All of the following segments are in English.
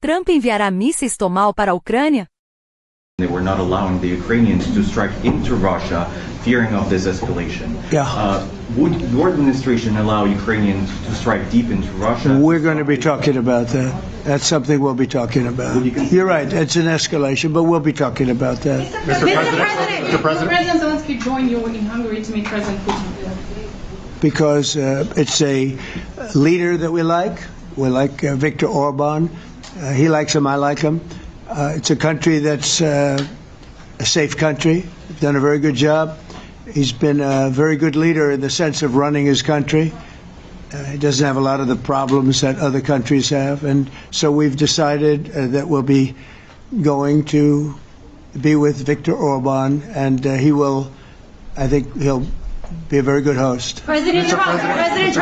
Trump enviará mísseis Tomahawk para a Ucrânia? They were not allowing the Ukrainians to strike into Russia, fearing of this escalation. Yeah. Would your administration allow Ukrainians to strike deep into Russia? We're going to be talking about that. That's something we'll be talking about. You're right, it's an escalation, but we'll be talking about that. Mr. President, will President Zelensky join you in Hungary to meet President Putin? Because it's a leader that we like. We like Viktor Orban. He likes him, I like him. It's a country that's a safe country. Done a very good job. He's been a very good leader in the sense of running his country. He doesn't have a lot of the problems that other countries have. And so we've decided that we'll be going to be with Viktor Orban, and I think he'll be a very good host. President Trump, President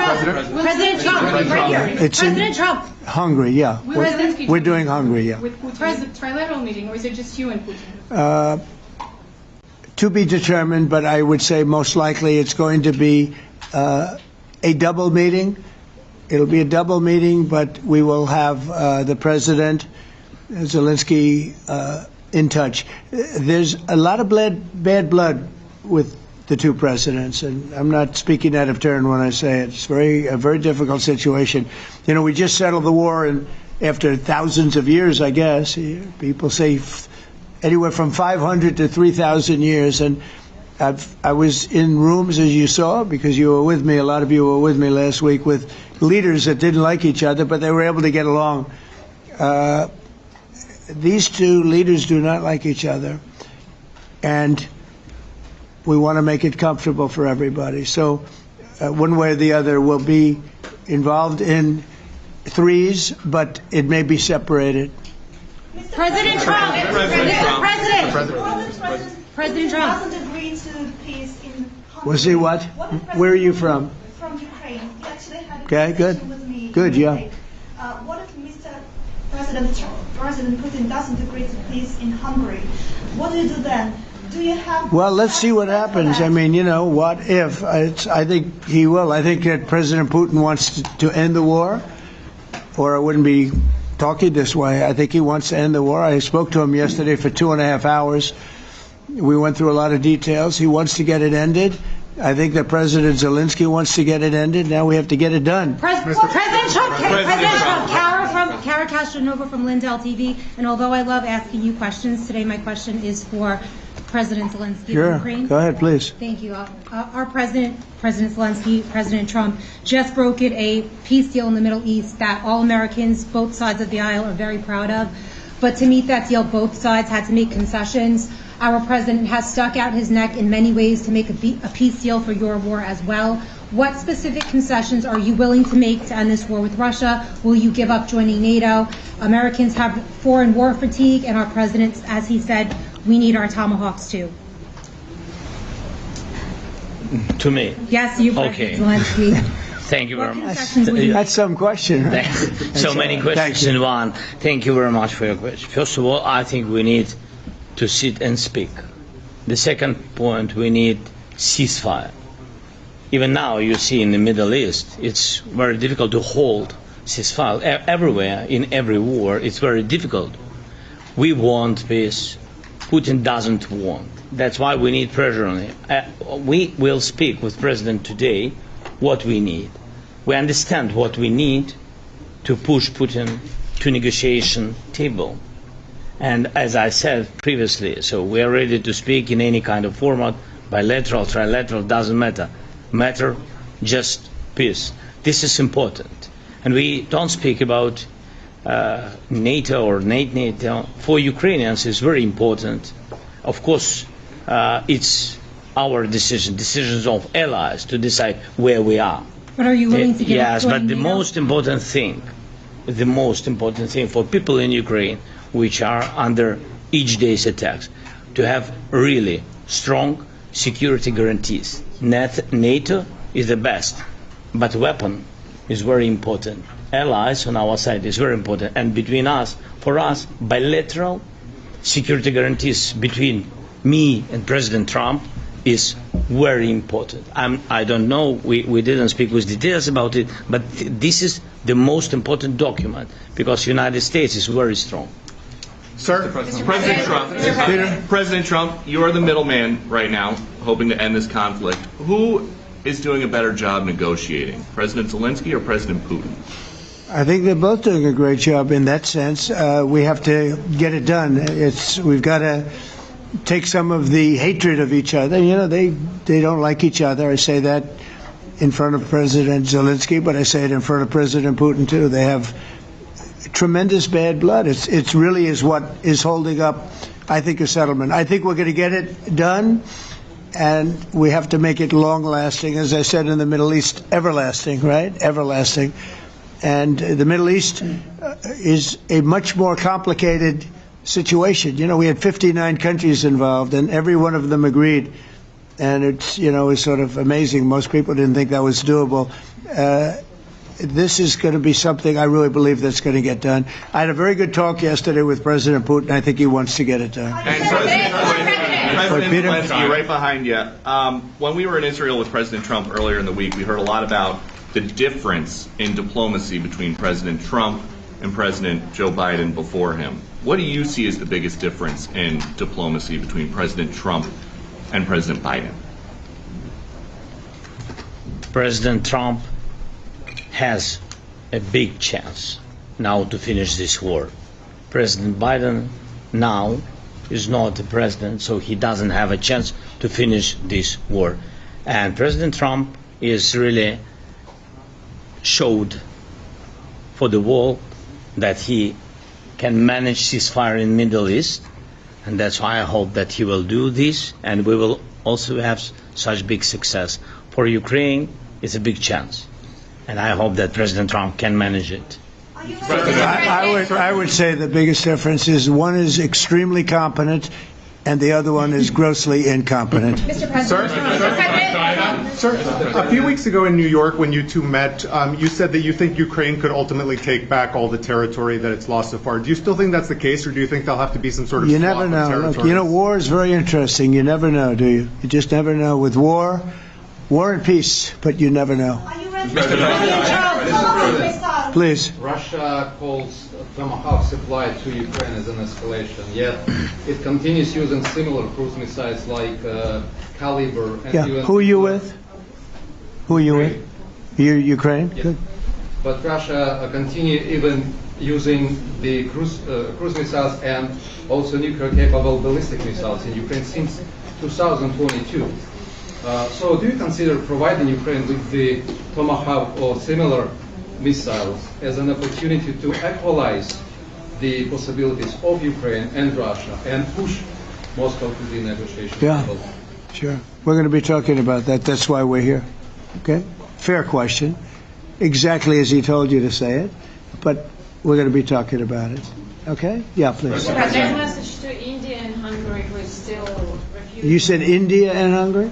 Trump, right here. President Trump. Hungary, yeah. We're doing Hungary, yeah. With Putin, is it a trilateral meeting, or is it just you and Putin? To be determined, but I would say most likely it's going to be a double meeting. It'll be a double meeting, but we will have the President, Zelensky, in touch. There's a lot of bad blood with the two presidents, and I'm not speaking out of turn when I say it. It's a very difficult situation. You know, we just settled the war, and after thousands of years, I guess. People say anywhere from 500 to 3,000 years, and I was in rooms, as you saw, because you were with me, a lot of you were with me last week, with leaders that didn't like each other, but they were able to get along. These two leaders do not like each other, and we want to make it comfortable for everybody. So one way or the other, we'll be involved in threes, but it may be separated. President Trump. President Trump. Doesn't agree to peace in Hungary. Was he what? Where are you from? From Ukraine. He actually had a Okay, good. conversation with me. Good, yeah. What if President Putin doesn't agree to peace in Hungary? What do you do then? Do you have? Well, let's see what happens. I mean, you know, what if? I think he will. I think that President Putin wants to end the war, or I wouldn't be talking this way. I think he wants to end the war. I spoke to him yesterday for 2.5 hours. We went through a lot of details. He wants to get it ended. I think that President Zelensky wants to get it ended. Now we have to get it done. President Trump. Kara Castronova from Lindell TV. And although I love asking you questions, today my question is for President Zelensky of Ukraine. Go ahead, please. Thank you. Our President Zelensky, President Trump, just brokered a peace deal in the Middle East that all Americans, both sides of the aisle, are very proud of. But to meet that deal, both sides had to make concessions. Our president has stuck out his neck in many ways to make a peace deal for your war as well. What specific concessions are you willing to make to end this war with Russia? Will you give up joining NATO? Americans have foreign war fatigue, and our president, as he said, we need our Tomahawks too. To me? Yes, you, President Zelensky. Thank you very much. That's some question. Right? So many questions in one. Thank you very much for your question. First of all, I think we need to sit and speak. The second point, we need ceasefire. Even now, you see in the Middle East, it's very difficult to hold ceasefire. Everywhere, in every war, it's very difficult. We want peace. Putin doesn't want. That's why we need pressure on him. We will speak with President today what we need. We understand what we need to push Putin to negotiation table. And as I said previously, so we are ready to speak in any kind of format, bilateral, trilateral, doesn't matter. Matter just peace. This is important. And we don't speak about NATO or NATO. For Ukrainians, it's very important. Of course, it's our decisions of allies to decide where we are. But are you willing to give up Yes, but the NATO? most important thing for people in Ukraine, which are under each day's attacks, to have really strong security guarantees. NATO is the best, but weapon is very important. Allies on our side is very important, and between us, for us, bilateral security guarantees between me and President Trump is very important. I don't know, we didn't speak with details about it, but this is the most important document because the United States is very strong. Sir, President Trump, you are the middleman right now, hoping to end this conflict. Who is doing a better job negotiating, President Zelensky or President Putin? I think they're both doing a great job in that sense. We have to get it done. We've got to take some of the hatred of each other. You know, they don't like each other. I say that in front of President Zelensky, but I say it in front of President Putin too. They have tremendous bad blood. It really is what is holding up, I think, a settlement. I think we're going to get it done, and we have to make it long-lasting. As I said in the Middle East, everlasting, right? Everlasting. And the Middle East is a much more complicated situation. You know, we had 59 countries involved, and every one of them agreed. And it's, you know, it's sort of amazing. Most people didn't think that was doable. This is going to be something I really believe that's going to get done. I had a very good talk yesterday with President Putin. I think he wants to get it done. And President Zelensky, right behind you. When we were in Israel with President Trump earlier in the week, we heard a lot about the difference in diplomacy between President Trump and President Joe Biden before him. What do you see as the biggest difference in diplomacy between President Trump and President Biden? President Trump has a big chance now to finish this war. President Biden now is not the president, so he doesn't have a chance to finish this war. And President Trump is really showed for the world that he can manage ceasefire in Middle East, and that's why I hope that he will do this, and we will also have such big success. For Ukraine, it's a big chance, and I hope that President Trump can manage it. I would say the biggest difference is one is extremely competent and the other one is grossly incompetent. Mr. President. Sir, a few weeks ago in New York when you two met, you said that you think Ukraine could ultimately take back all the territory that it's lost so far. Do you still think that's the case, or do you think there'll have to be some sort of You never know. Look, you know, war is very interesting. You never know, do you? You just never know. With war and peace, but you never know. Are you ready? Please. Russia calls Tomahawk supply to Ukraine as an escalation, yet it continues using similar cruise missiles like Caliber. And Yeah. Who are you with? Who are you with? You Ukraine? Yeah. Good. But Russia continue even using the cruise missiles and also nuclear-capable ballistic missiles in Ukraine since 2022. So do you consider providing Ukraine with the Tomahawk or similar missiles as an opportunity to equalize the possibilities of Ukraine and Russia and push Moscow to the negotiation table? Sure. We're going to be talking about that. That's why we're here. Okay? Fair question. Exactly as he told you to say it. But we're going to be talking about it. Okay? Yeah, please. There's a message to India and Hungary who is still refusing. You said India and Hungary?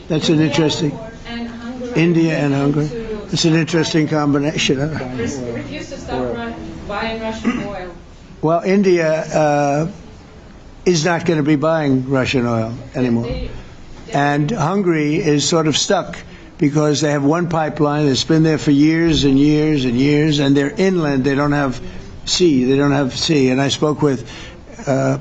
That's an interesting... And Hungary. India and Hungary. It's an interesting combination. Refuse to stop buying Russian oil. Well, India is not going to be buying Russian oil anymore. And Hungary is sort of stuck because they have one pipeline that's been there for years and years and years, and they're inland. They don't have sea. They don't have sea. And I spoke with the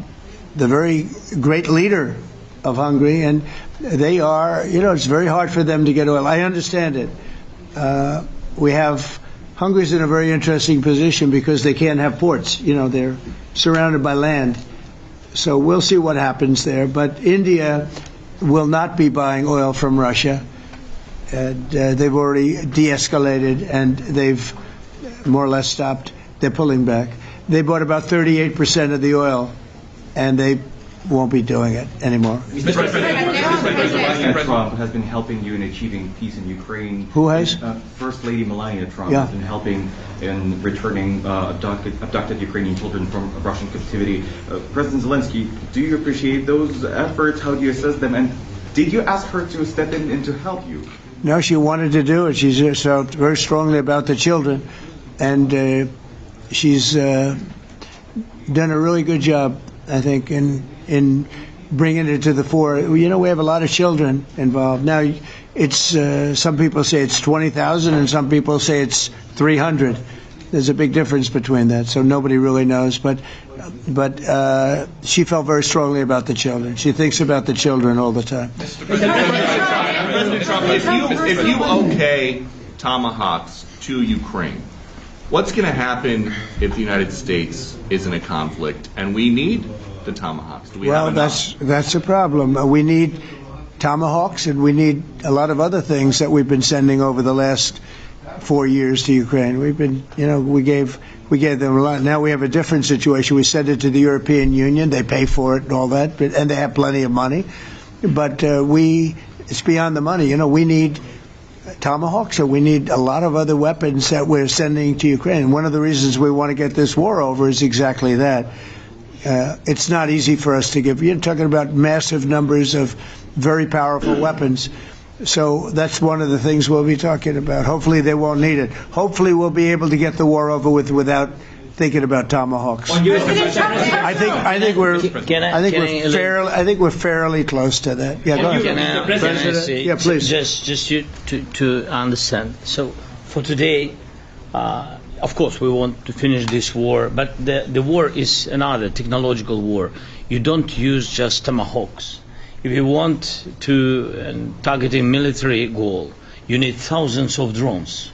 very great leader of Hungary, and they are, you know, it's very hard for them to get oil. I understand it. Hungary's in a very interesting position because they can't have ports. You know, they're surrounded by land. So we'll see what happens there. But India will not be buying oil from Russia. And they've already de-escalated and they've more or less stopped. They're pulling back. They bought about 38% of the oil, and they won't be doing it anymore. Mr. President, Melania Trump has been helping you in achieving peace in Ukraine. Who has? First Lady Melania Trump has been helping in returning abducted Ukrainian children from Russian captivity. President Zelensky, do you appreciate those efforts? How do you assess them? And did you ask her to step in and to help you? No, she wanted to do it. She's felt very strongly about the children, and she's done a really good job, I think, in bringing it to the fore. You know, we have a lot of children involved. Now, it's some people say it's 20,000 and some people say it's 300. There's a big difference between that, so nobody really knows. But she felt very strongly about the children. She thinks about the children all the time. President Trump, if you okay Tomahawks to Ukraine, what's going to happen if the United States is in a conflict and we need the Tomahawks? Do we have enough? That's a problem. We need Tomahawks, and we need a lot of other things that we've been sending over the last 4 years to Ukraine. We've been, we gave them a lot. Now we have a different situation. We send it to the European Union. They pay for it and all that, and they have plenty of money. But it's beyond the money. We need Tomahawks, and we need a lot of other weapons that we're sending to Ukraine. One of the reasons we want to get this war over is exactly that. It's not easy for us to give. You're talking about massive numbers of very powerful weapons. So that's one of the things we'll be talking about. Hopefully they won't need it. Hopefully we'll be able to get the war over with without thinking about Tomahawks. I think we're fairly close to that. Yeah, go ahead. President, yeah, please. Just to understand. So for today, of course, we want to finish this war, but the war is another technological war. You don't use just Tomahawks. If you want to target a military goal, you need thousands of drones.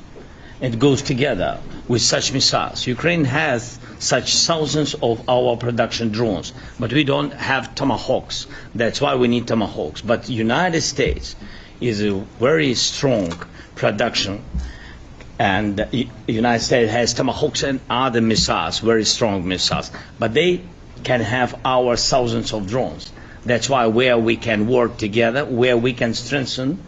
It goes together with such missiles. Ukraine has such thousands of our production drones, but we don't have Tomahawks. That's why we need Tomahawks. But United States is a very strong production, and the United States has Tomahawks and other missiles, very strong missiles, but they can have our thousands of drones. That's why where we can work together, where we can strengthen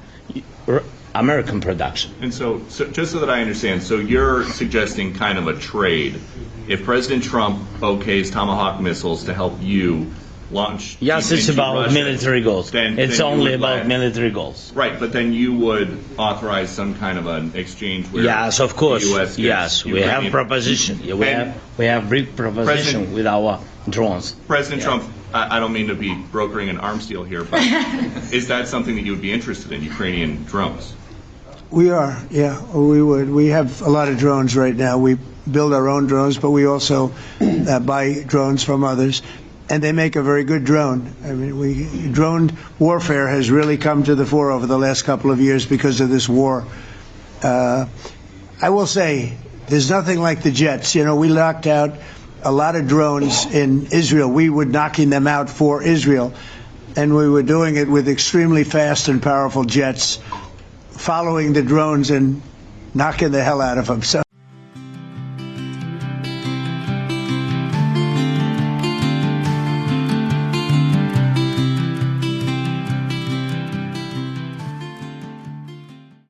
American production. And so just so that I understand, so you're suggesting kind of a trade. If President Trump okays Tomahawk missiles to help you launch... Yes, it's about Russia, military goals. It's only about military goals. Right, but then you would authorize some kind of an exchange where... Yes, of course. The US yes, we have proposition. We have brief proposition with our drones. President Trump, I don't mean to be brokering an arms deal here, but is that something that you would be interested in, Ukrainian drones? We are, yeah, we would. We have a lot of drones right now. We build our own drones, but we also buy drones from others, and they make a very good drone. I mean, drone warfare has really come to the fore over the last couple of years because of this war. I will say, there's nothing like the jets. We knocked out a lot of drones in Israel. We were knocking them out for Israel, and we were doing it with extremely fast and powerful jets, following the drones and knocking the hell out of them. So